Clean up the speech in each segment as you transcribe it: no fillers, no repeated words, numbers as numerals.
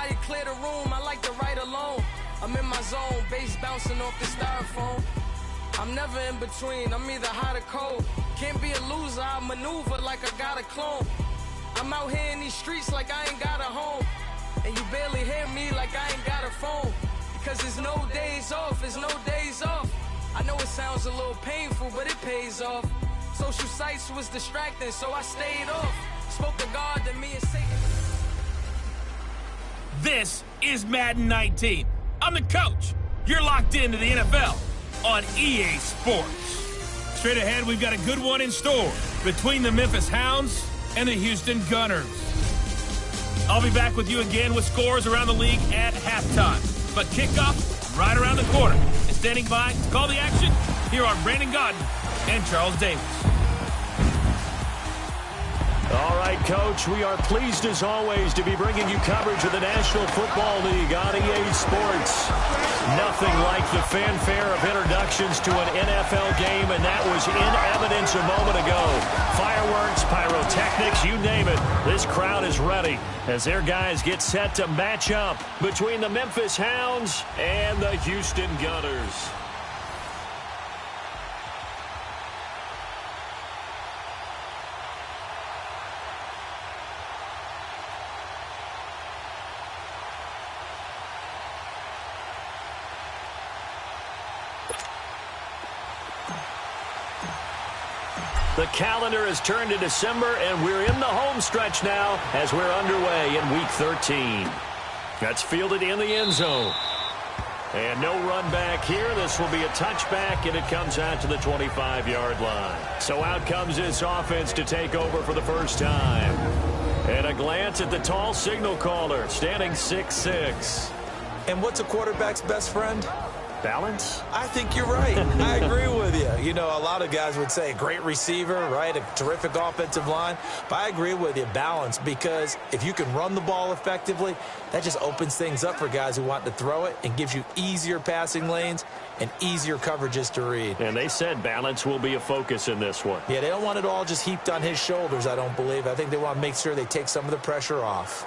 Mariah, clear the room, I like to write alone. I'm in my zone, bass bouncing off the styrofoam. I'm never in between, I'm either hot or cold. Can't be a loser, I maneuver like I got a clone. I'm out here in these streets like I ain't got a home. And you barely hear me like I ain't got a phone. Because there's no days off, there's no days off. I know it sounds a little painful, but it pays off. Social sites was distracting, so I stayed off. Spoke to God, to me and Satan. This is Madden 19. I'm the coach. You're locked into the NFL on EA Sports. Straight ahead, we've got a good one in store between the Memphis Hounds and the Houston Gunners. I'll be back with you again with scores around the league at halftime. But kickoff right around the corner. And standing by to call the action, here are Brandon Godden and Charles Davis. All right, Coach, we are pleased as always to be bringing you coverage of the National Football League on EA Sports. Nothing like the fanfare of introductions to an NFL game, and that was in evidence a moment ago. Fireworks, pyrotechnics, you name it. This crowd is ready as their guys get set to match up between the Memphis Hounds and the Houston Gunners. The calendar has turned to December, and we're in the home stretch now as we're underway in Week 13. That's fielded in the end zone. And no run back here. This will be a touchback, and it comes out to the 25-yard line. So out comes this offense to take over for the first time. And a glance at the tall signal caller, standing 6'6". And what's a quarterback's best friend? Balance? I think you're right. I agree with you. You know, a lot of guys would say great receiver, right? A terrific offensive line. But I agree with you, balance, because if you can run the ball effectively, that just opens things up for guys who want to throw it and gives you easier passing lanes and easier coverages to read. And they said balance will be a focus in this one. Yeah, they don't want it all just heaped on his shoulders, I don't believe. I think they want to make sure they take some of the pressure off.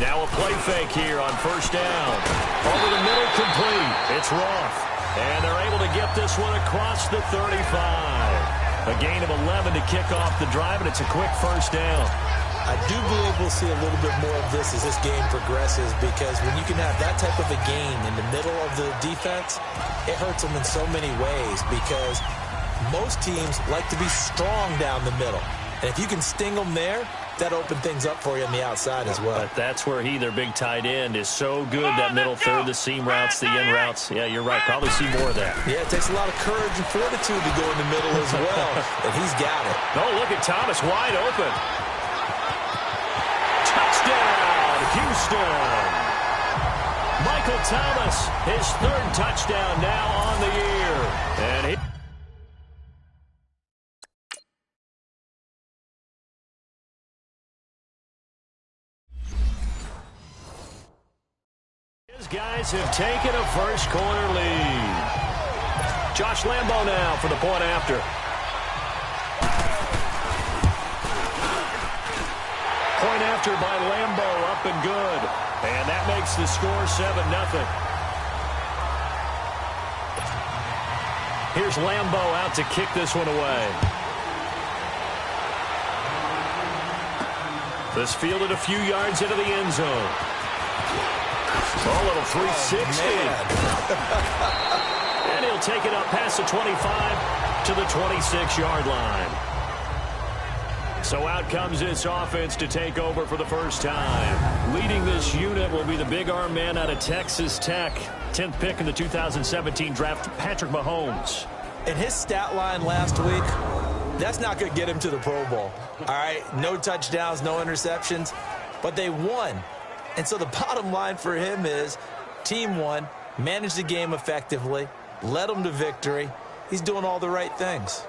Now a play fake here on first down. Over the middle, complete. It's Roth. And they're able to get this one across the 35. A gain of 11 to kick off the drive, and it's a quick first down. I do believe we'll see a little bit more of this as this game progresses, because when you can have that type of a gain in the middle of the defense, it hurts them in so many ways, because most teams like to be strong down the middle. And if you can sting them there, that opened things up for you on the outside as well. But that's where their big tight end, is so good. That middle third, the seam routes, the in routes. Yeah, you're right. Probably see more of that. Yeah, it takes a lot of courage and fortitude to go in the middle as well. And he's got it. Oh, look at Thomas wide open. Touchdown, Houston. Michael Thomas, his third touchdown now on the year. And his guys have taken a first quarter lead. Josh Lambo now for the point after. Point after by Lambo, up and good. And that makes the score 7-0. Here's Lambo out to kick this one away. This fielded a few yards into the end zone. A little 360. And he'll take it up past the 25 to the 26-yard line. So out comes this offense to take over for the first time. Leading this unit will be the big arm man out of Texas Tech. 10th pick in the 2017 draft, Patrick Mahomes. And his stat line last week, that's not going to get him to the Pro Bowl. All right, no touchdowns, no interceptions, but they won. And so the bottom line for him is team won, managed the game effectively, led them to victory. He's doing all the right things.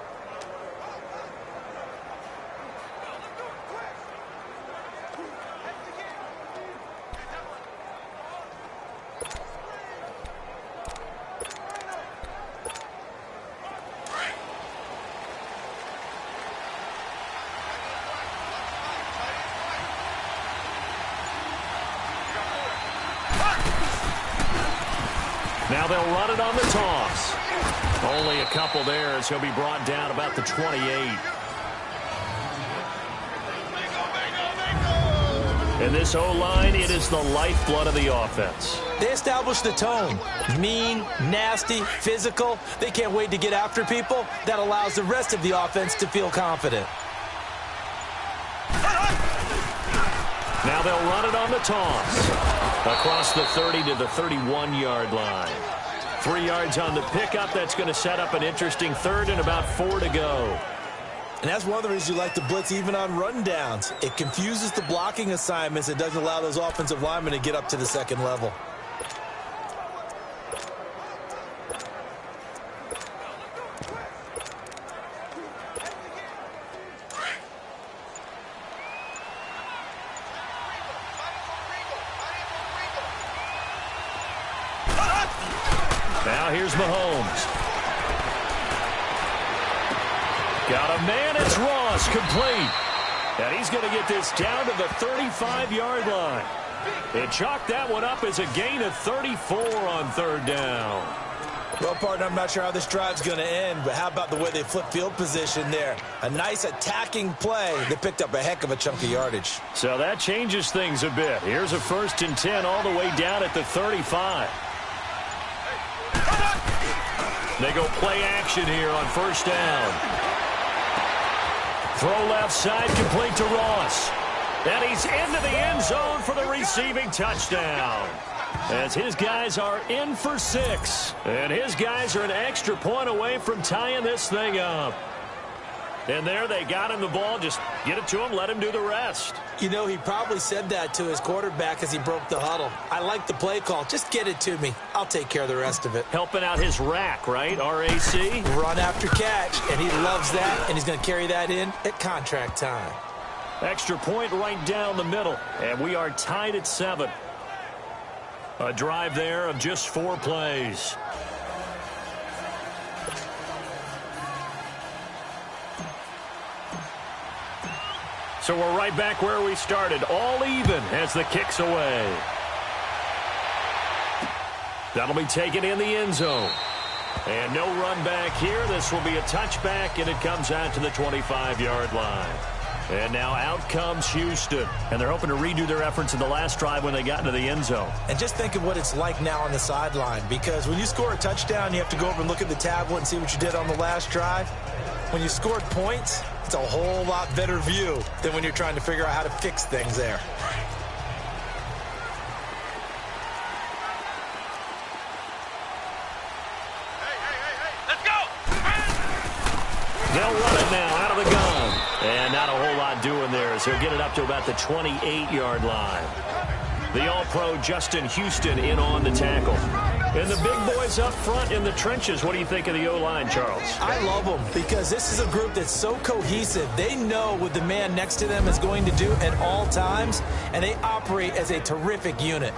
Now they'll run it on the toss. Only a couple there as he'll be brought down about the 28. And this O-line, it is the lifeblood of the offense. They established the tone. Mean, nasty, physical. They can't wait to get after people. That allows the rest of the offense to feel confident. Now they'll run it on the toss. Across the 30 to the 31-yard line. 3 yards on the pickup. That's going to set up an interesting third and about 4 to go. And that's one of the reasons you like to blitz even on rundowns. It confuses the blocking assignments. It doesn't allow those offensive linemen to get up to the second level. Now here's Mahomes. Got a man, it's Ross, complete. And he's going to get this down to the 35-yard line. It chalked that one up as a gain of 34 on third down. Well, partner, I'm not sure how this drive's going to end, but how about the way they flip field position there? A nice attacking play. They picked up a heck of a chunk of yardage. So that changes things a bit. Here's a 1st and 10 all the way down at the 35. They go play action here on first down. Throw left side, complete to Ross. And he's into the end zone for the receiving touchdown. As his guys are in for 6. And his guys are an extra point away from tying this thing up. And there they got him the ball. Just get it to him, let him do the rest. You know, he probably said that to his quarterback as he broke the huddle. I like the play call. Just get it to me. I'll take care of the rest of it. Helping out his rack, right? R-A-C? Run after catch, and he loves that, and he's going to carry that in at contract time. Extra point right down the middle, and we are tied at 7. A drive there of just 4 plays. So we're right back where we started, all even as the kick's away. That'll be taken in the end zone. And no run back here. This will be a touchback, and it comes out to the 25-yard line. And now out comes Houston. And they're hoping to redo their efforts in the last drive when they got into the end zone. And just think of what it's like now on the sideline, because when you score a touchdown, you have to go over and look at the tablet and see what you did on the last drive. When you scored points, It's a whole lot better view than when you're trying to figure out how to fix things there. Let's go! They'll run it now out of the gun. And not a whole lot doing there as he'll get it up to about the 28-yard line. The All-Pro Justin Houston in on the tackle. And the big boys up front in the trenches. What do you think of the O-line, Charles? I love them because this is a group that's so cohesive. They know what the man next to them is going to do at all times, and they operate as a terrific unit.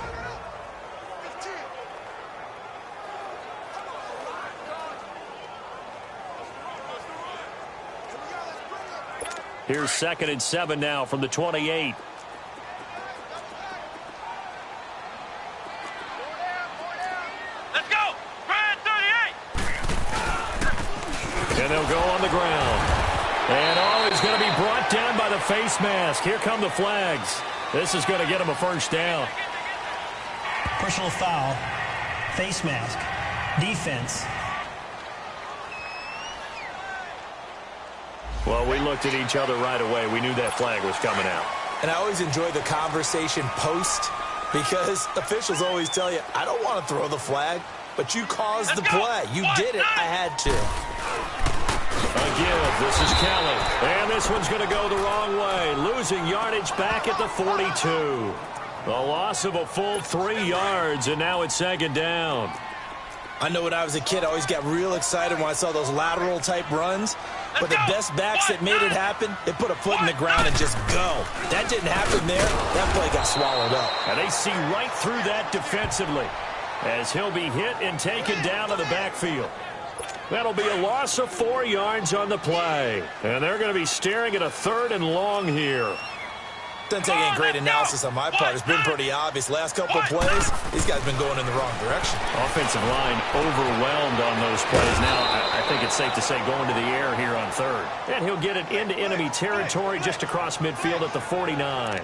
Here's 2nd and 7 now from the 28. Let's go! Grand 38! And they'll go on the ground. And he's going to be brought down by the face mask. Here come the flags. This is going to get him a first down. Personal foul, face mask, defense. Well, we looked at each other right away. We knew that flag was coming out. And I always enjoy the conversation post because officials always tell you, I don't want to throw the flag, but you caused the play. You did it. I had to. A give. This is Kelly. And this one's going to go the wrong way. Losing yardage back at the 42. The loss of a full 3 yards, and now it's 2nd down. I know when I was a kid, I always got real excited when I saw those lateral-type runs. But the best backs that made it happen, they put a foot in the ground and just go. That didn't happen there. That play got swallowed up. And they see right through that defensively as he'll be hit and taken down to the backfield. That'll be a loss of 4 yards on the play. And they're going to be staring at a 3rd and long here. Doesn't take any great analysis on my part. It's been pretty obvious. Last couple of plays, these guys have been going in the wrong direction. Offensive line overwhelmed on those plays. Now, I think it's safe to say going to the air here on 3rd. And he'll get it into enemy territory just across midfield at the 49.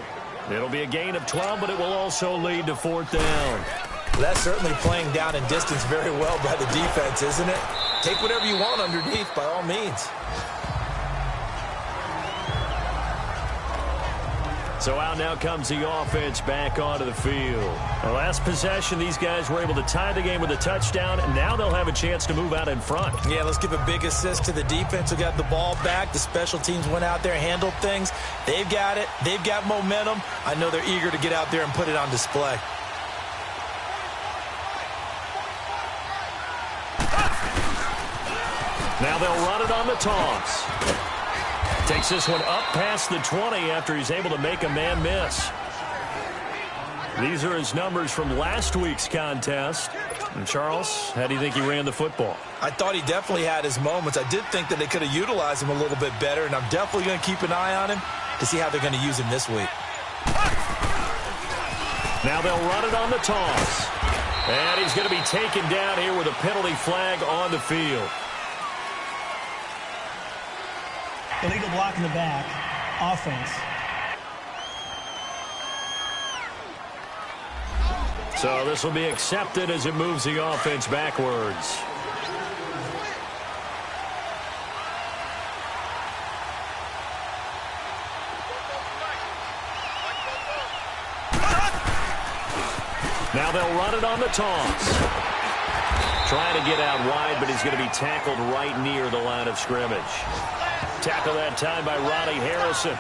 It'll be a gain of 12, but it will also lead to 4th down. Well, that's certainly playing down in distance very well by the defense, isn't it? Take whatever you want underneath by all means. So out now comes the offense back onto the field. The last possession, these guys were able to tie the game with a touchdown, and now they'll have a chance to move out in front. Yeah, let's give a big assist to the defense who got the ball back. The special teams went out there, handled things. They've got it. They've got momentum. I know they're eager to get out there and put it on display. Now they'll run it on the toss. Takes this one up past the 20 after he's able to make a man miss. These are his numbers from last week's contest. And Charles, how do you think he ran the football? I thought he definitely had his moments. I did think that they could have utilized him a little bit better, and I'm definitely going to keep an eye on him to see how they're going to use him this week. Now they'll run it on the toss. And he's going to be taken down here with a penalty flag on the field. Illegal block in the back. Offense. So this will be accepted as it moves the offense backwards. Now they'll run it on the toss. Trying to get out wide, but he's going to be tackled right near the line of scrimmage. Tackle that time by Ronnie Harrison.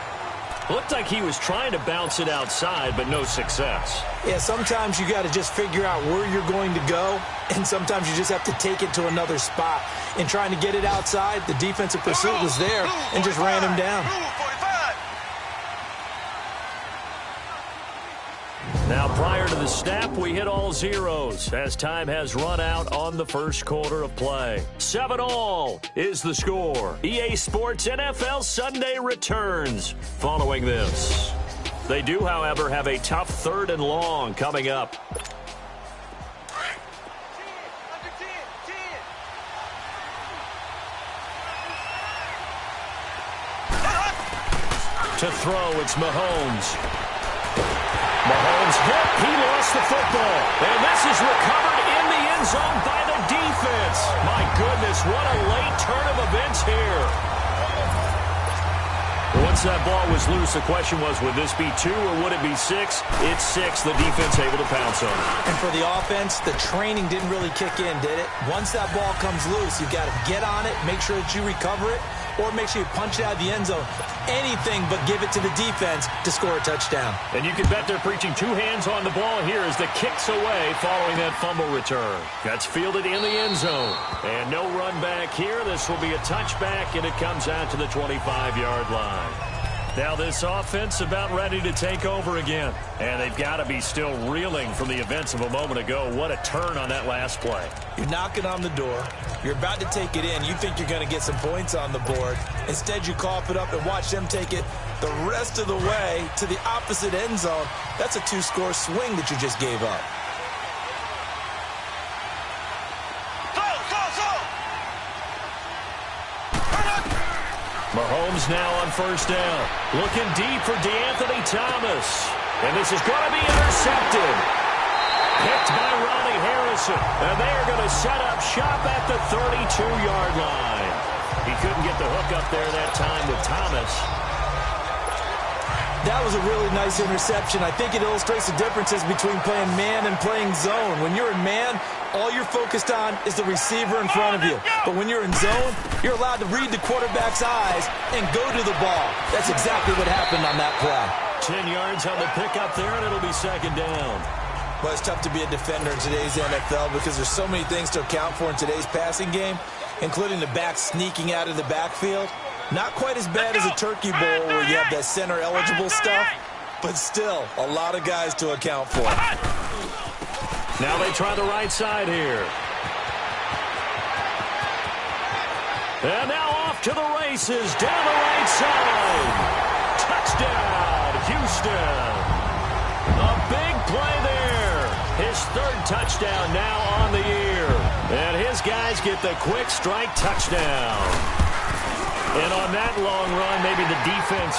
Looked like he was trying to bounce it outside, but no success. Yeah, sometimes you got to just figure out where you're going to go, and sometimes you just have to take it to another spot. In trying to get it outside, the defensive pursuit was there and just ran him down. Now, prior to the snap, we hit all zeros as time has run out on the first quarter of play. 7-all is the score. EA Sports NFL Sunday returns following this. They do, however, have a tough 3rd and long coming up. To throw, it's Mahomes. Mahomes hit. He lost the football. And this is recovered in the end zone by the defense. My goodness, what a late turn of events here. Once that ball was loose, the question was, would this be 2 or would it be 6? It's 6. The defense able to pounce on it. And for the offense, the training didn't really kick in, did it? Once that ball comes loose, you've got to get on it, make sure that you recover it, or make sure you punch it out of the end zone. Anything but give it to the defense to score a touchdown. And you can bet they're preaching 2 hands on the ball here as the kick's away following that fumble return. That's fielded in the end zone. And no run back here. This will be a touchback, and it comes out to the 25-yard line. Now this offense about ready to take over again. And they've got to be still reeling from the events of a moment ago. What a turn on that last play. You're knocking on the door. You're about to take it in. You think you're going to get some points on the board. Instead, you cough it up and watch them take it the rest of the way to the opposite end zone. That's a 2-score swing that you just gave up. Mahomes now on first down. Looking deep for DeAnthony Thomas. And this is going to be intercepted. Picked by Ronnie Harrison. And they're going to set up shop at the 32-yard line. He couldn't get the hook up there that time with Thomas. That was a really nice interception. I think it illustrates the differences between playing man and playing zone. When you're in man, all you're focused on is the receiver in front of you. But when you're in zone, you're allowed to read the quarterback's eyes and go to the ball. That's exactly what happened on that play. 10 yards on the pickup there, and it'll be second down. Well, it's tough to be a defender in today's NFL because there's so many things to account for in today's passing game, including the back sneaking out of the backfield. Not quite as bad as a turkey bowl where you have that center-eligible stuff, but still a lot of guys to account for. Now they try the right side here. And now off to the races down the right side. Touchdown, Houston. A big play there. His 3rd touchdown now on the year. And his guys get the quick strike touchdown. And on that long run, maybe the defense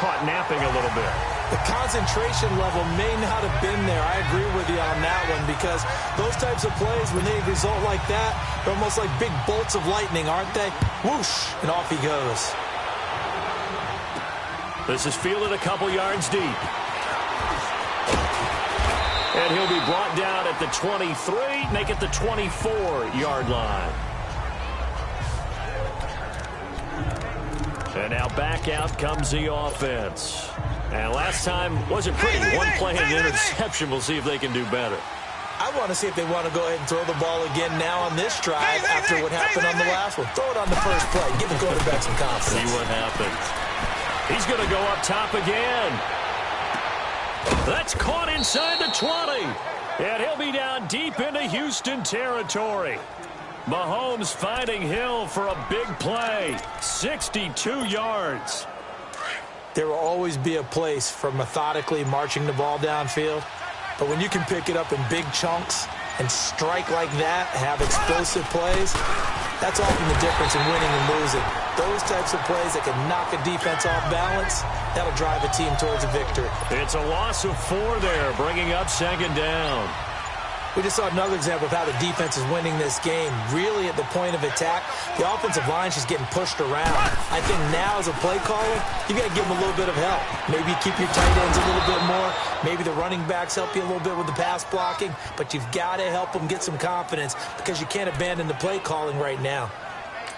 caught napping a little bit. The concentration level may not have been there. I agree with you on that one because those types of plays, when they result like that, they're almost like big bolts of lightning, aren't they? Whoosh, and off he goes. This is fielded a couple yards deep. And he'll be brought down at the 23, make it the 24-yard line. And now back out comes the offense. And last time wasn't pretty. One play and interception. We'll see if they can do better. I want to see if they want to go ahead and throw the ball again now on this drive after what happened on the last one. Throw it on the first play. Give the quarterback some confidence. See what happens. He's going to go up top again. That's caught inside the 20. And he'll be down deep into Houston territory. Mahomes finding Hill for a big play. 62 yards. There will always be a place for methodically marching the ball downfield. But when you can pick it up in big chunks and strike like that, have explosive plays, that's often the difference in winning and losing. Those types of plays that can knock a defense off balance, that'll drive a team towards a victory. It's a loss of 4 there, bringing up second down. We just saw another example of how the defense is winning this game. Really at the point of attack, the offensive line's just getting pushed around. I think now as a play caller, you got to give them a little bit of help. Maybe keep your tight ends a little bit more. Maybe the running backs help you a little bit with the pass blocking. But you've got to help them get some confidence because you can't abandon the play calling right now.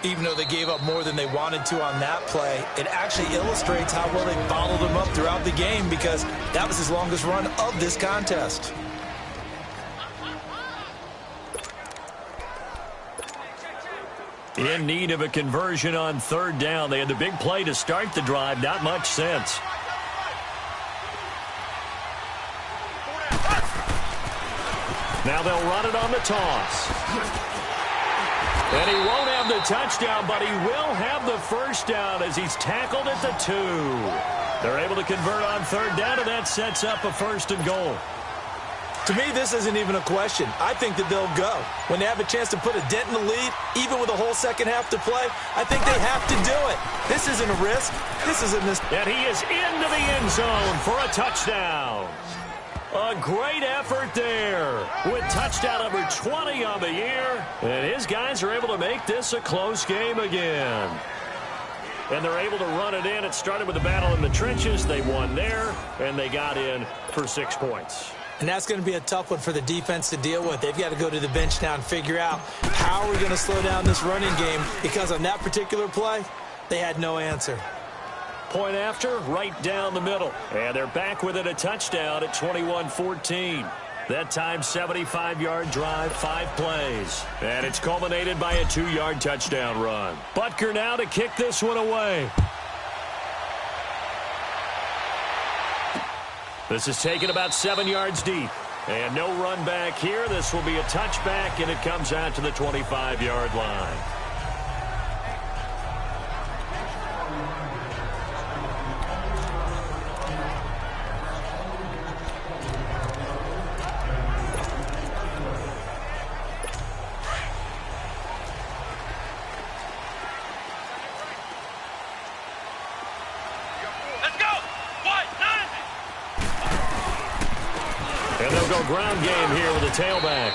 Even though they gave up more than they wanted to on that play, it actually illustrates how well they followed them up throughout the game because that was his longest run of this contest. In need of a conversion on third down. They had the big play to start the drive. Not much sense. Now they'll run it on the toss. And he won't have the touchdown, but he will have the first down as he's tackled at the 2. They're able to convert on third down, and that sets up a 1st and goal. To me, this isn't even a question. I think that they'll go. When they have a chance to put a dent in the lead, even with a whole second half to play, I think they have to do it. This isn't a risk. This isn't this. And he is into the end zone for a touchdown. A great effort there with touchdown number 20 on the year. And his guys are able to make this a close game again. and they're able to run it in. It started with a battle in the trenches. They won there, and they got in for 6 points. And that's going to be a tough one for the defense to deal with. They've got to go to the bench now and figure out how are we going to slow down this running game, because on that particular play, they had no answer. Point after, right down the middle. And they're back within a touchdown at 21-14. That time, 75-yard drive, 5 plays. And it's culminated by a 2-yard touchdown run. Butker now to kick this one away. This is taken about 7 yards deep. And no run back here. This will be a touchback, and it comes out to the 25-yard line. Ground game here with a tailback.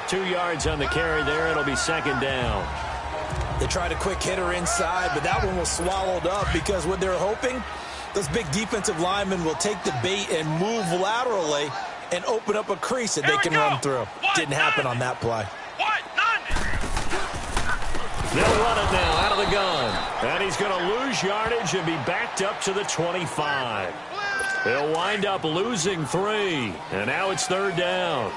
2 yards on the carry there. It'll be second down. They tried a quick hitter inside, but that one was swallowed up because what they're hoping, those big defensive linemen will take the bait and move laterally and open up a crease that they can run through. Didn't happen on that play. They'll run it now out of the gun. And he's going to lose yardage and be backed up to the 25. He'll wind up losing 3, and now it's third down.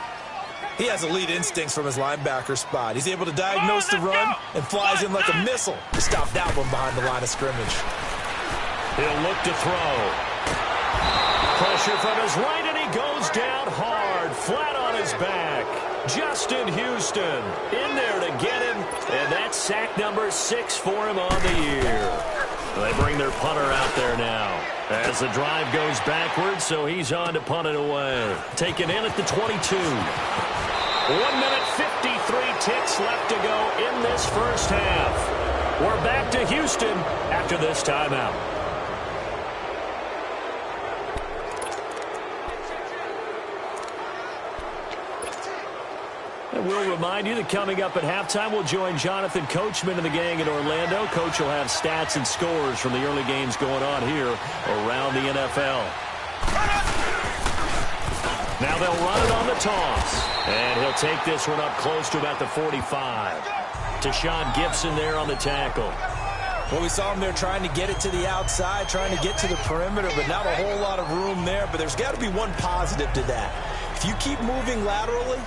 He has elite instincts from his linebacker spot. He's able to diagnose the run and flies in like a missile to stop that one behind the line of scrimmage. He'll look to throw. Pressure from his right, and he goes down hard, flat on his back. Justin Houston in there to get him, and that's sack number 6 for him on the year. They bring their punter out there now as the drive goes backwards, so he's on to punt it away. Taken in at the 22. 1 minute 53 ticks left to go in this first half. We're back to Houston after this timeout. And we'll remind you that coming up at halftime, we'll join Jonathan Coachman and the gang in Orlando. Coach will have stats and scores from the early games going on here around the NFL. Now they'll run it on the toss. And he'll take this one up close to about the 45. Tashawn Gibson there on the tackle. Well, we saw him there trying to get it to the outside, trying to get to the perimeter, but not a whole lot of room there. But there's got to be one positive to that. If you keep moving laterally,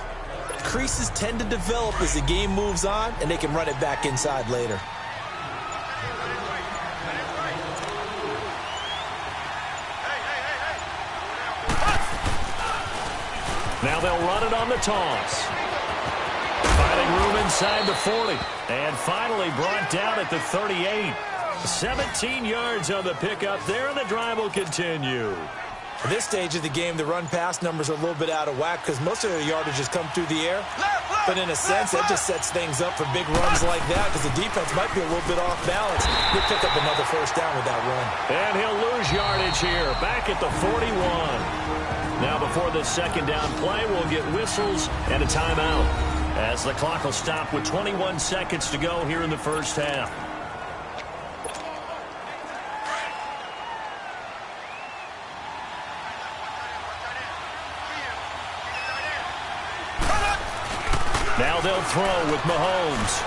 creases tend to develop as the game moves on, and they can run it back inside later. Now they'll run it on the toss. Finding room inside the 40. And finally brought down at the 38. 17 yards on the pickup there, and the drive will continue. At this stage of the game, the run-pass numbers are a little bit out of whack because most of their yardage has come through the air. But in a sense, that just sets things up for big runs like that because the defense might be a little bit off balance. He'll pick up another first down with that run. And he'll lose yardage here, back at the 41. Now before this second down play, we'll get whistles and a timeout as the clock will stop with 21 seconds to go here in the first half. Now they'll throw with Mahomes.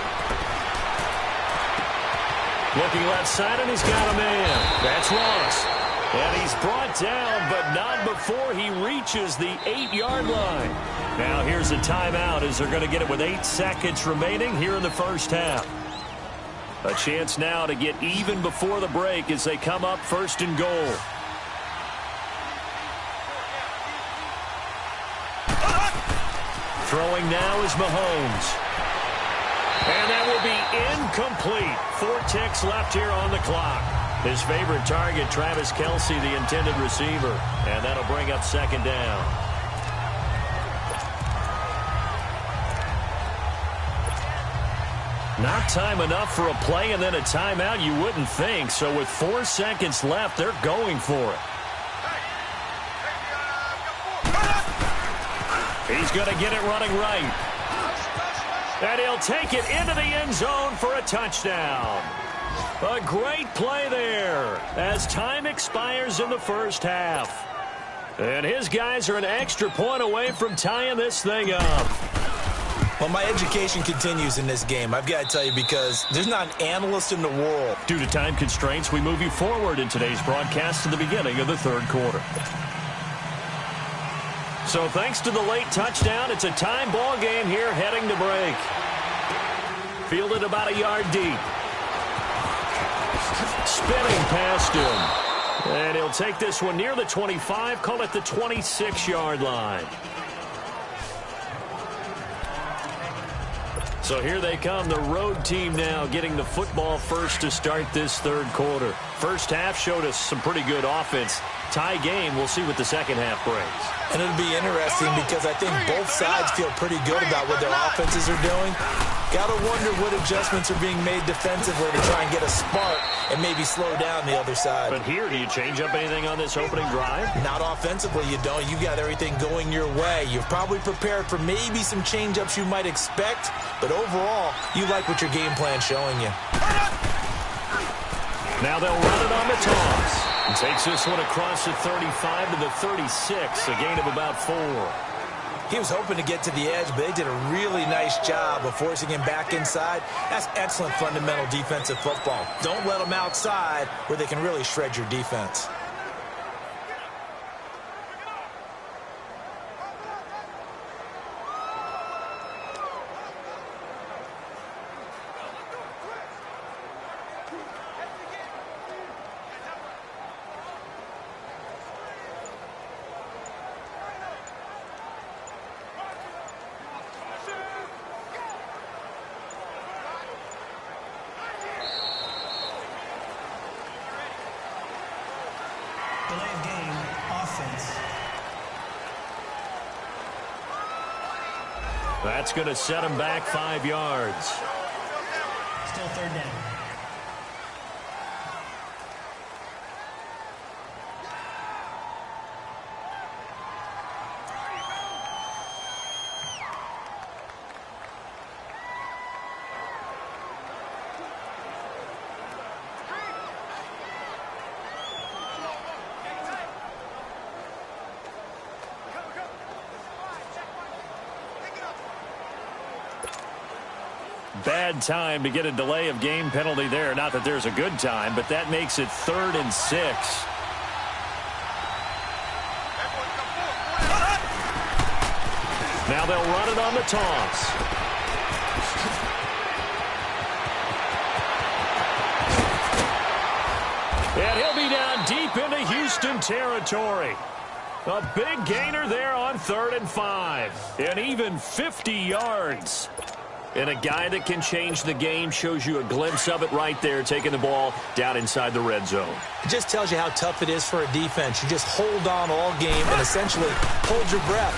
Looking left side, and he's got a man. That's Ross. And he's brought down, but not before he reaches the 8-yard line. Now here's a timeout as they're going to get it with 8 seconds remaining here in the first half. A chance now to get even before the break as they come up first and goal. Throwing now is Mahomes. And that will be incomplete. 4 ticks left here on the clock. His favorite target, Travis Kelce, the intended receiver. And that'll bring up second down. Not time enough for a play and then a timeout, you wouldn't think. So with 4 seconds left, they're going for it. He's going to get it running right. And he'll take it into the end zone for a touchdown. A great play there as time expires in the first half. And his guys are an extra point away from tying this thing up. Well, my education continues in this game, I've got to tell you, because there's not an analyst in the world. Due to time constraints, we move you forward in today's broadcast to the beginning of the third quarter. So thanks to the late touchdown, it's a time ball game here heading to break. Fielded about a yard deep. Spinning past him. And he'll take this one near the 25, call it the 26-yard line. So here they come, the road team now getting the football first to start this third quarter. First half showed us some pretty good offense. Tie game, we'll see what the second half brings. And it'll be interesting because I think both sides feel pretty good about what their offenses are doing. Got to wonder what adjustments are being made defensively to try and get a spark and maybe slow down the other side. But here, do you change up anything on this opening drive? Not offensively, you don't. You got everything going your way. You've probably prepared for maybe some change-ups you might expect, but overall, you like what your game plan's showing you. Now they'll run it on the toss. And takes this one across the 35 to the 36, a gain of about 4. He was hoping to get to the edge, but they did a really nice job of forcing him back inside. That's excellent fundamental defensive football. Don't let them outside where they can really shred your defense. Delay of game, offense. That's going to set him back 5 yards. Still third down. Bad time to get a delay of game penalty there. Not that there's a good time, but that makes it 3rd and 6. Now they'll run it on the toss. And he'll be down deep into Houston territory. A big gainer there on 3rd and 5. And even 50 yards. And a guy that can change the game, shows you a glimpse of it right there, taking the ball down inside the red zone. It just tells you how tough it is for a defense. You just hold on all game and essentially hold your breath.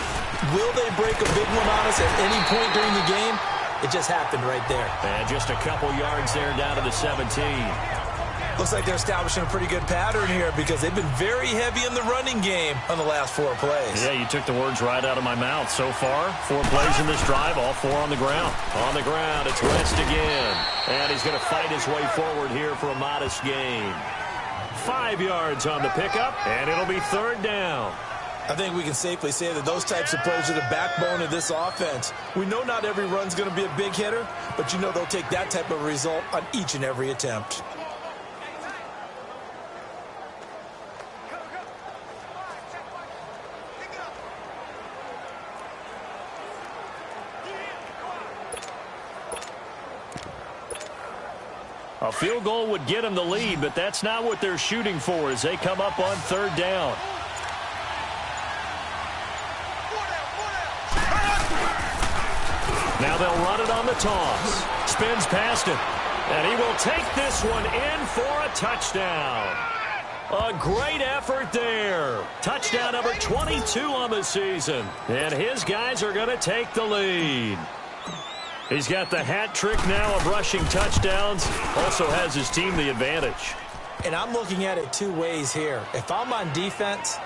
Will they break a big one on us at any point during the game? It just happened right there. And just a couple yards there down to the 17. Looks like they're establishing a pretty good pattern here because they've been very heavy in the running game on the last 4 plays. Yeah, you took the words right out of my mouth. So far, 4 plays in this drive, all 4 on the ground. On the ground, it's West again. And he's going to fight his way forward here for a modest gain. 5 yards on the pickup, and it'll be 3rd down. I think we can safely say that those types of plays are the backbone of this offense. We know not every run's going to be a big hitter, but you know they'll take that type of result on each and every attempt. A field goal would get them the lead, but that's not what they're shooting for as they come up on 3rd down. Now they'll run it on the toss. Spins past it. And he will take this one in for a touchdown. A great effort there. Touchdown number 22 on the season. And his guys are going to take the lead. He's got the hat trick now of rushing touchdowns. Also has his team the advantage. And I'm looking at it 2 ways here. If I'm on defense,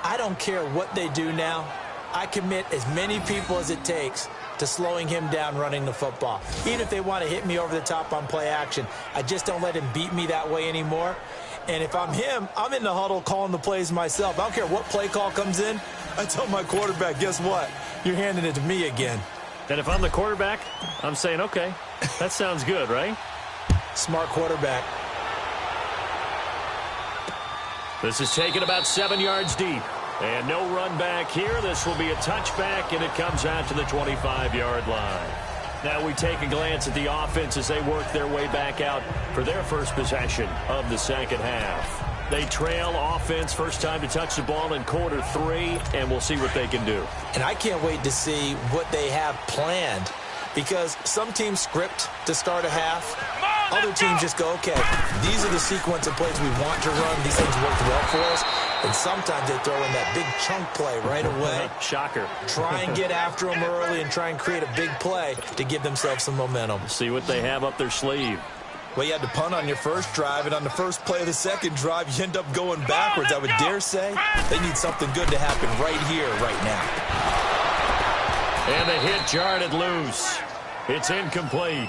I don't care what they do now. I commit as many people as it takes to slowing him down running the football. Even if they want to hit me over the top on play action, I just don't let him beat me that way anymore. And if I'm him, I'm in the huddle calling the plays myself. I don't care what play call comes in. I tell my quarterback, guess what? You're handing it to me again. And if I'm the quarterback, I'm saying, okay, that sounds good, right? Smart quarterback. This is taken about 7 yards deep. And no run back here. This will be a touchback, and it comes out to the 25-yard line. Now we take a glance at the offense as they work their way back out for their first possession of the second half. They trail offense, first time to touch the ball in quarter 3, and we'll see what they can do. And I can't wait to see what they have planned, because some teams script to start a half. Other teams just go, okay, these are the sequence of plays we want to run. These things worked well for us. And sometimes they throw in that big chunk play right away. Shocker. Try and get after them early and try and create a big play to give themselves some momentum. See what they have up their sleeve. Well, you had to punt on your first drive, and on the first play of the second drive, you end up going backwards. I would dare say they need something good to happen right here, right now. And the hit jarred it loose. It's incomplete.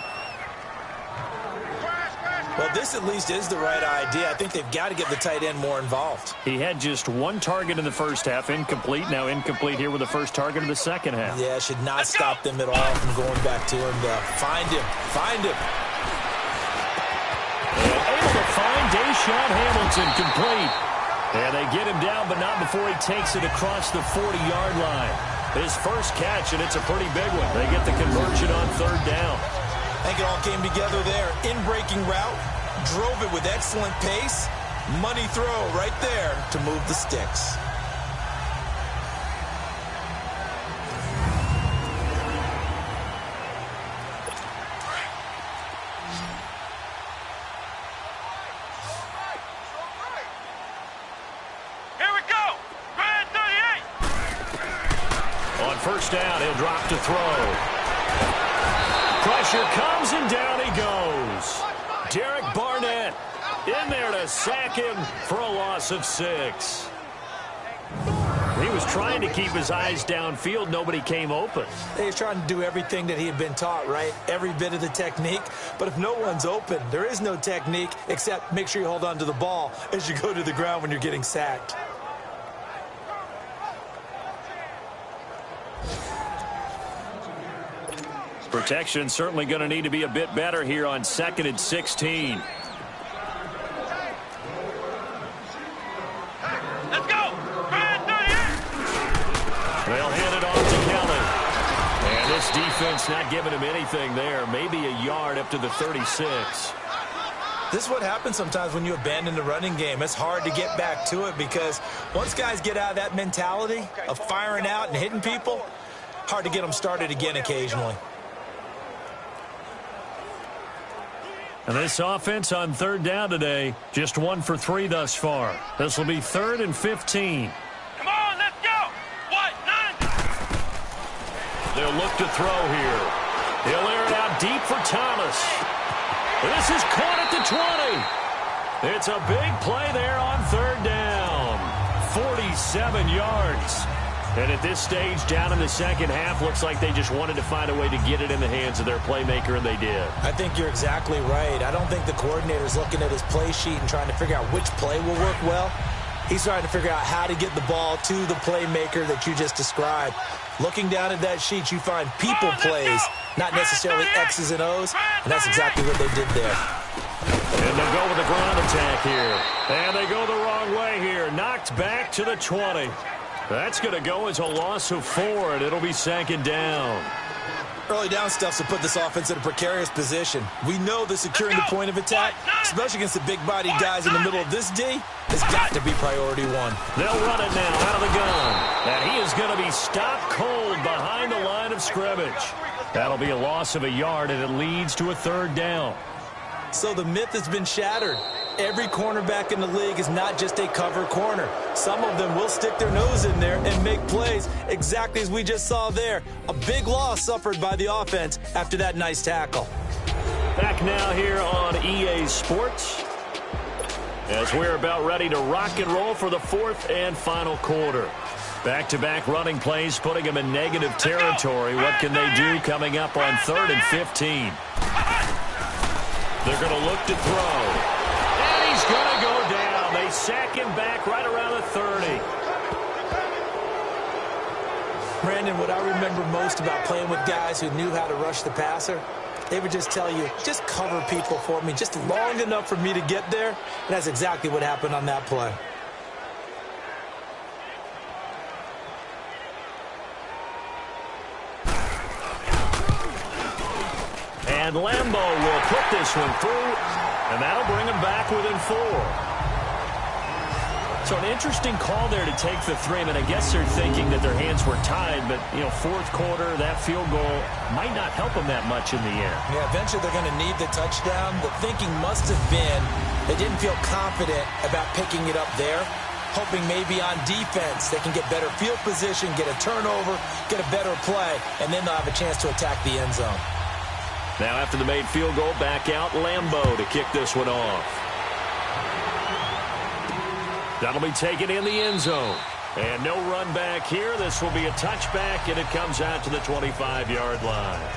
Well, this at least is the right idea. I think they've got to get the tight end more involved. He had just one target in the first half, incomplete. Now incomplete here with the first target of the second half. Yeah, should not stop them at all from going back to him. Find him. Find him. And able to find Deshaun Hamilton complete. And they get him down, but not before he takes it across the 40-yard line. His first catch, and it's a pretty big one. They get the conversion on third down. I think it all came together there. In-breaking route, drove it with excellent pace. Money throw right there to move the sticks. Here we go. Grand 38. On first down, he'll drop to throw. Pressure comes, and down he goes. Derek Barnett in there to sack him for a loss of 6. He was trying to keep his eyes downfield. Nobody came open. He was trying to do everything that he had been taught, right? Every bit of the technique. But if no one's open, there is no technique except make sure you hold on to the ball as you go to the ground when you're getting sacked. Protection certainly going to need to be a bit better here on 2nd and 16. Let's go. Grand 38. They'll hand it off to Kelly. And this defense not giving him anything there. Maybe a yard up to the 36. This is what happens sometimes when you abandon the running game. It's hard to get back to it because once guys get out of that mentality of firing out and hitting people, hard to get them started again occasionally. And this offense on third down today, just 1 for 3 thus far. This will be 3rd and 15. Come on, let's go. What? 9. They'll look to throw here. He'll air it out deep for Thomas. This is caught at the 20. It's a big play there on third down. 47 yards. And at this stage, down in the second half, looks like they just wanted to find a way to get it in the hands of their playmaker, and they did. I think you're exactly right. I don't think the coordinator's looking at his play sheet and trying to figure out which play will work well. He's trying to figure out how to get the ball to the playmaker that you just described. Looking down at that sheet, you find people plays, not necessarily X's and O's, and that's exactly what they did there. And they'll go with the ground attack here. And they go the wrong way here. Knocked back to the 20. That's going to go as a loss of 4, and it'll be 2nd down. Early down stuff to put this offense in a precarious position. We know that securing the point of attack, especially against the big-bodied guys in the middle of this D, has got to be priority 1. They'll run it now out of the gun. And he is going to be stopped cold behind the line of scrimmage. That'll be a loss of a yard, and it leads to a 3rd down. So the myth has been shattered. Every cornerback in the league is not just a cover corner. Some of them will stick their nose in there and make plays exactly as we just saw there. A big loss suffered by the offense after that nice tackle. Back now here on EA Sports as we're about ready to rock and roll for the 4th and final quarter. Back-to-back running plays, putting them in negative territory. What can they do coming up on 3rd and 15? They're going to look to throw. And he's going to go down. They sack him back right around the 30. Brandon, what I remember most about playing with guys who knew how to rush the passer, they would just tell you, just cover people for me just long enough for me to get there. And that's exactly what happened on that play. And Lambo will put this one through, and that'll bring him back within 4. So an interesting call there to take the 3. I mean, I guess they're thinking that their hands were tied, but, you know, 4th quarter, that field goal might not help them that much in the end. Yeah, eventually they're going to need the touchdown. The thinking must have been they didn't feel confident about picking it up there, hoping maybe on defense they can get better field position, get a turnover, get a better play, and then they'll have a chance to attack the end zone. Now after the made field goal, back out Lambo to kick this one off. That'll be taken in the end zone. And no run back here. This will be a touchback, and it comes out to the 25-yard line.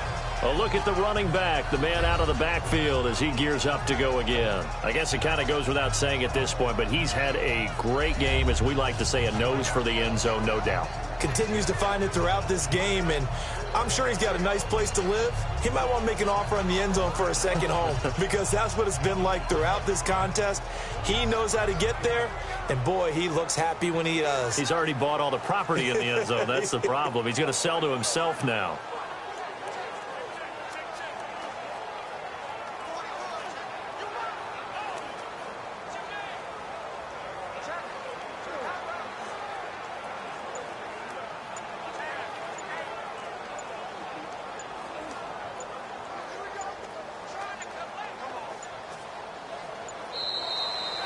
A look at the running back, the man out of the backfield as he gears up to go again. I guess it kind of goes without saying at this point, but he's had a great game, as we like to say, a nose for the end zone, no doubt. Continues to find it throughout this game, and I'm sure he's got a nice place to live. He might want to make an offer on the end zone for a second home because that's what it's been like throughout this contest. He knows how to get there, and boy, he looks happy when he does. He's already bought all the property in the end zone. That's the problem. He's going to sell to himself now.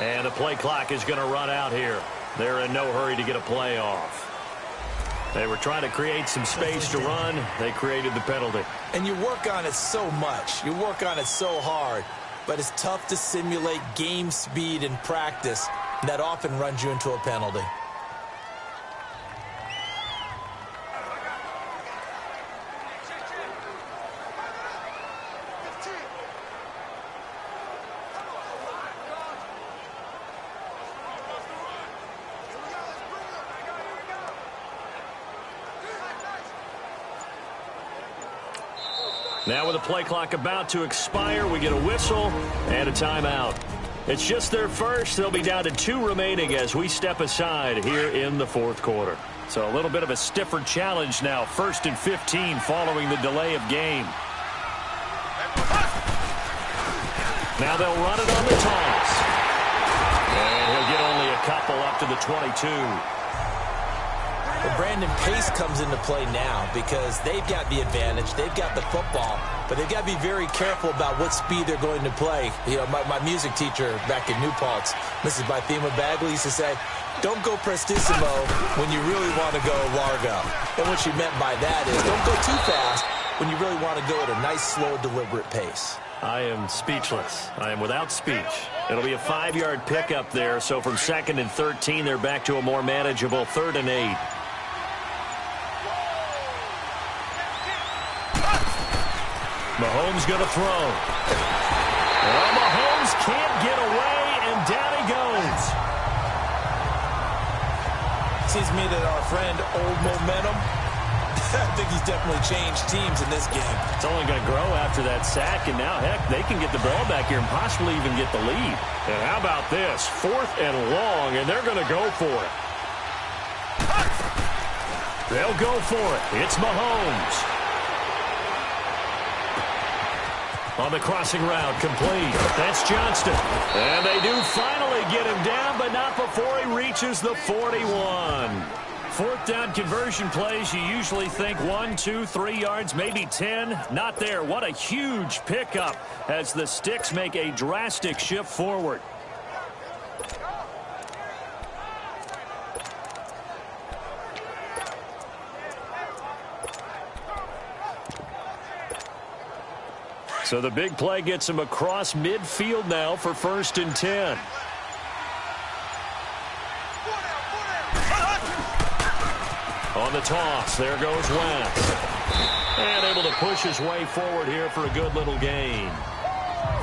And the play clock is going to run out here. They're in no hurry to get a play off. They were trying to create some space to run. They created the penalty. And you work on it so much. You work on it so hard. But it's tough to simulate game speed in practice. And that often runs you into a penalty. Now with the play clock about to expire, we get a whistle and a timeout. It's just their first. They'll be down to 2 remaining as we step aside here in the 4th quarter. So a little bit of a stiffer challenge now. 1st and 15 following the delay of game. Now they'll run it on the toss. And he'll get only a couple up to the 22. Well, Brandon, pace comes into play now because they've got the advantage. They've got the football, but they've got to be very careful about what speed they're going to play. You know, my music teacher back in New Paltz, Mrs. Bythema Bagley, used to say, don't go prestissimo when you really want to go largo. And what she meant by that is don't go too fast when you really want to go at a nice, slow, deliberate pace. I am speechless. I am without speech. It'll be a 5-yard pickup there, so from 2nd and 13, they're back to a more manageable 3rd and 8. Mahomes going to throw. Well, Mahomes can't get away, and down he goes. Seems to me that our friend Old Momentum, I think he's definitely changed teams in this game. It's only going to grow after that sack, and now, heck, they can get the ball back here and possibly even get the lead. And how about this? 4th and long, and they're going to go for it. They'll go for it. It's Mahomes. On the crossing route, complete. That's Johnston. And they do finally get him down, but not before he reaches the 41. 4th down conversion plays, you usually think 1, 2, 3 yards, maybe 10. Not there. What a huge pickup as the Sticks make a drastic shift forward. So the big play gets him across midfield now for 1st and 10. On the toss, there goes West. And able to push his way forward here for a good little gain.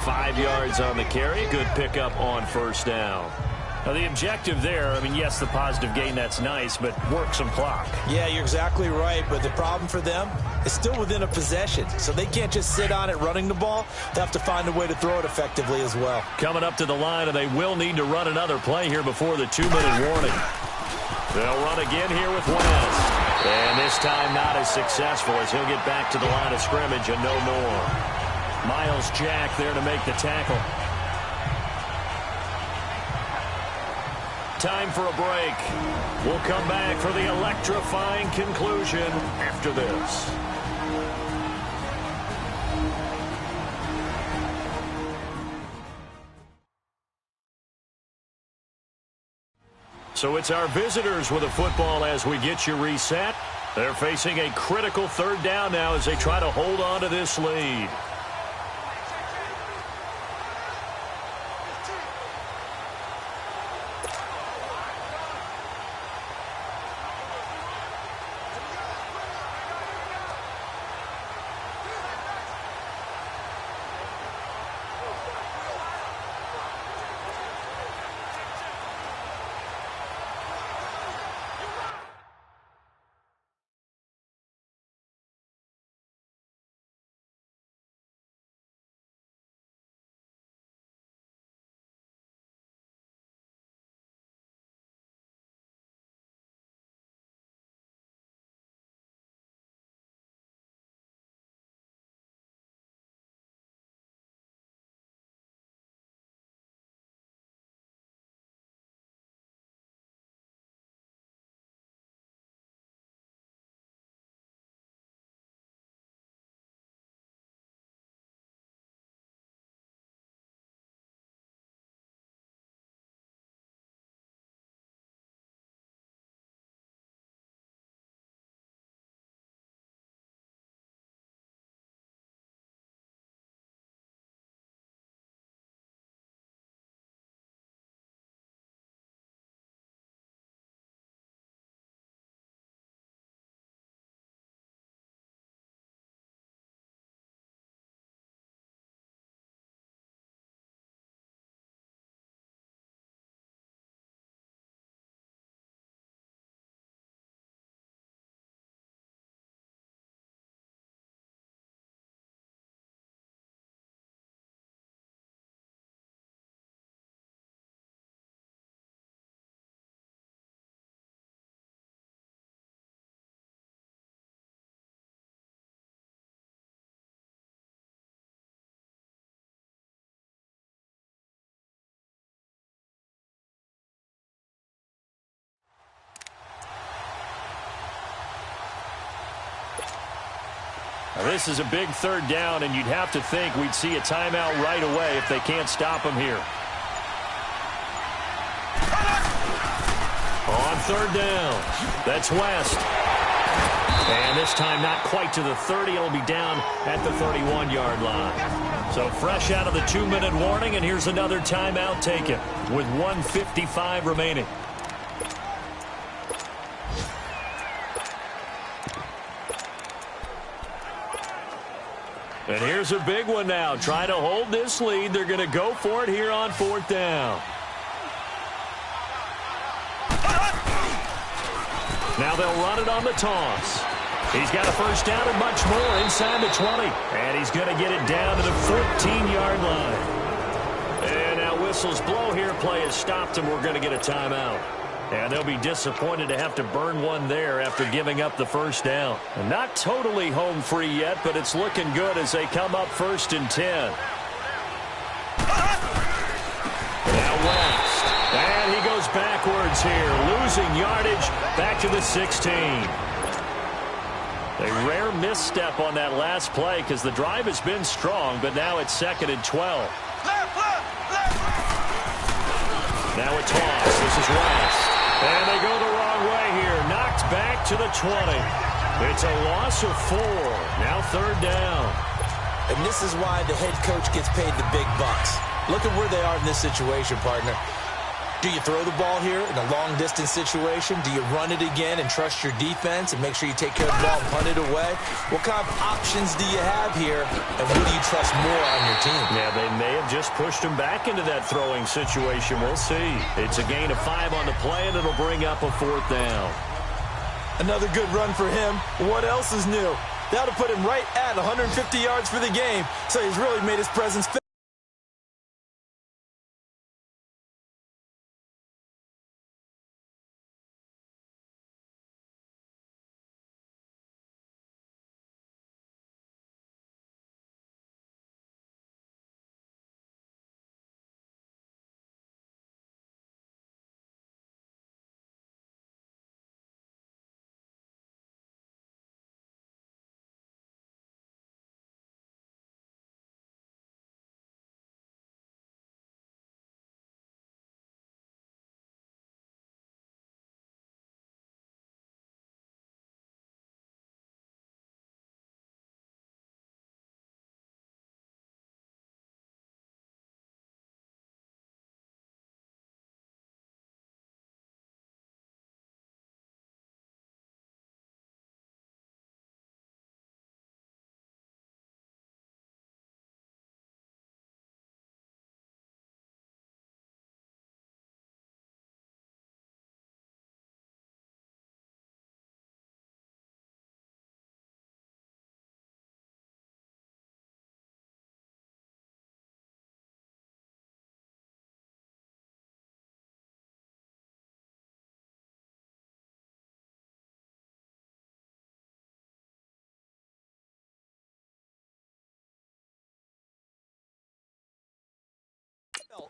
5 yards on the carry. Good pickup on first down. Now, the objective there, I mean, yes, the positive gain, that's nice, but work some clock. Yeah, you're exactly right, but the problem for them is still within a possession, so they can't just sit on it running the ball. They have to find a way to throw it effectively as well. Coming up to the line, and they will need to run another play here before the 2-minute warning. They'll run again here with West. And this time not as successful as he'll get back to the line of scrimmage and no more. Miles Jack there to make the tackle. Time for a break. We'll come back for the electrifying conclusion after this. So it's our visitors with a football as we get you reset. They're facing a critical third down now as they try to hold on to this lead. Now, this is a big third down, and you'd have to think we'd see a timeout right away if they can't stop him here. On third down, that's West. And this time not quite to the 30. It'll be down at the 31-yard line. So fresh out of the 2-minute warning, and here's another timeout taken with 1:55 remaining. And here's a big one now. Trying to hold this lead. They're going to go for it here on fourth down. Now they'll run it on the toss. He's got a first down and much more inside the 20. And he's going to get it down to the 14-yard line. And now whistles blow here. Play has stopped, and we're going to get a timeout. And they'll be disappointed to have to burn one there after giving up the first down. And not totally home free yet, but it's looking good as they come up 1st and 10. Now West. And he goes backwards here, losing yardage back to the 16. A rare misstep on that last play because the drive has been strong, but now it's 2nd and 12. Now a toss. This is West. And they go the wrong way here. Knocked back to the 20. It's a loss of 4. Now third down. And this is why the head coach gets paid the big bucks. Look at where they are in this situation, partner. Do you throw the ball here in a long-distance situation? Do you run it again and trust your defense and make sure you take care of the ball and punt it away? What kind of options do you have here, and what do you trust more on your team? Yeah, they may have just pushed him back into that throwing situation. We'll see. It's a gain of 5 on the play, and it'll bring up a 4th down. Another good run for him. What else is new? That'll put him right at 150 yards for the game, so he's really made his presence felt.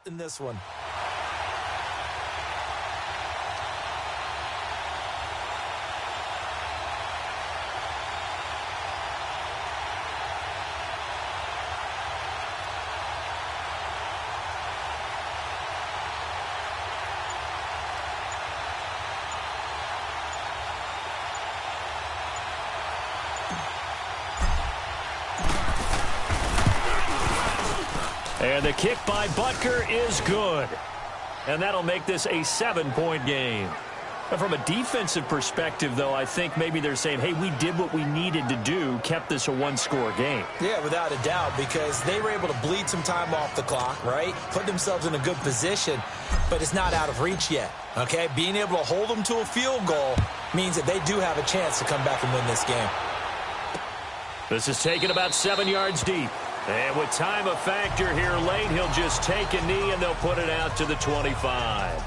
In this one. And the kick by Butker is good. And that'll make this a 7-point game. But from a defensive perspective, though, I think maybe they're saying, hey, we did what we needed to do, kept this a 1-score game. Yeah, without a doubt, because they were able to bleed some time off the clock, right? Put themselves in a good position, but it's not out of reach yet, okay? Being able to hold them to a field goal means that they do have a chance to come back and win this game. This is taken about 7 yards deep. And with time a factor here late, he'll just take a knee and they'll put it out to the 25.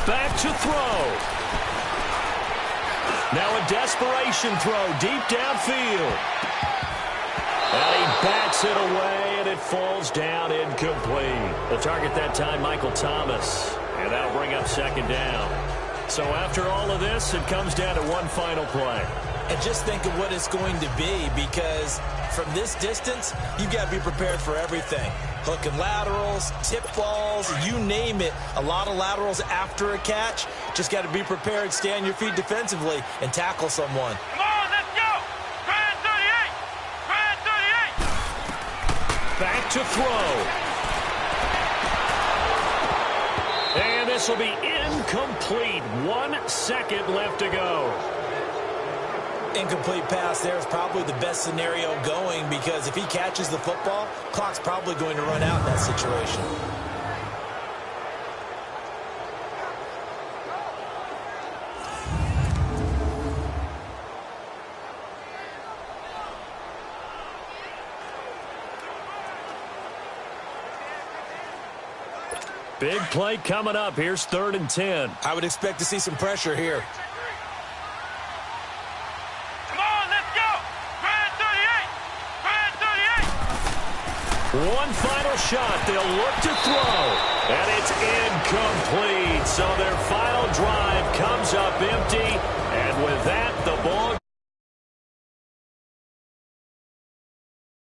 Back to throw. Now a desperation throw deep downfield. And he bats it away, and it falls down incomplete. The target that time, Michael Thomas. And that'll bring up 2nd down. So after all of this, it comes down to one final play. And just think of what it's going to be, because from this distance, you've got to be prepared for everything. Hook and laterals, tip balls, you name it. A lot of laterals after a catch. Just got to be prepared, stay on your feet defensively, and tackle someone. Come on, let's go! Try it 38! Try it 38! Back to throw. And this will be incomplete. 1 second left to go. Incomplete pass there is probably the best scenario going, because if he catches the football, clock's probably going to run out in that situation. Big play coming up. Here's 3rd and 10. I would expect to see some pressure here. Come on, let's go! Try it 38! Try it 38! One final shot. They'll look to throw. And it's incomplete. So their final drive comes up empty. And with that, the ball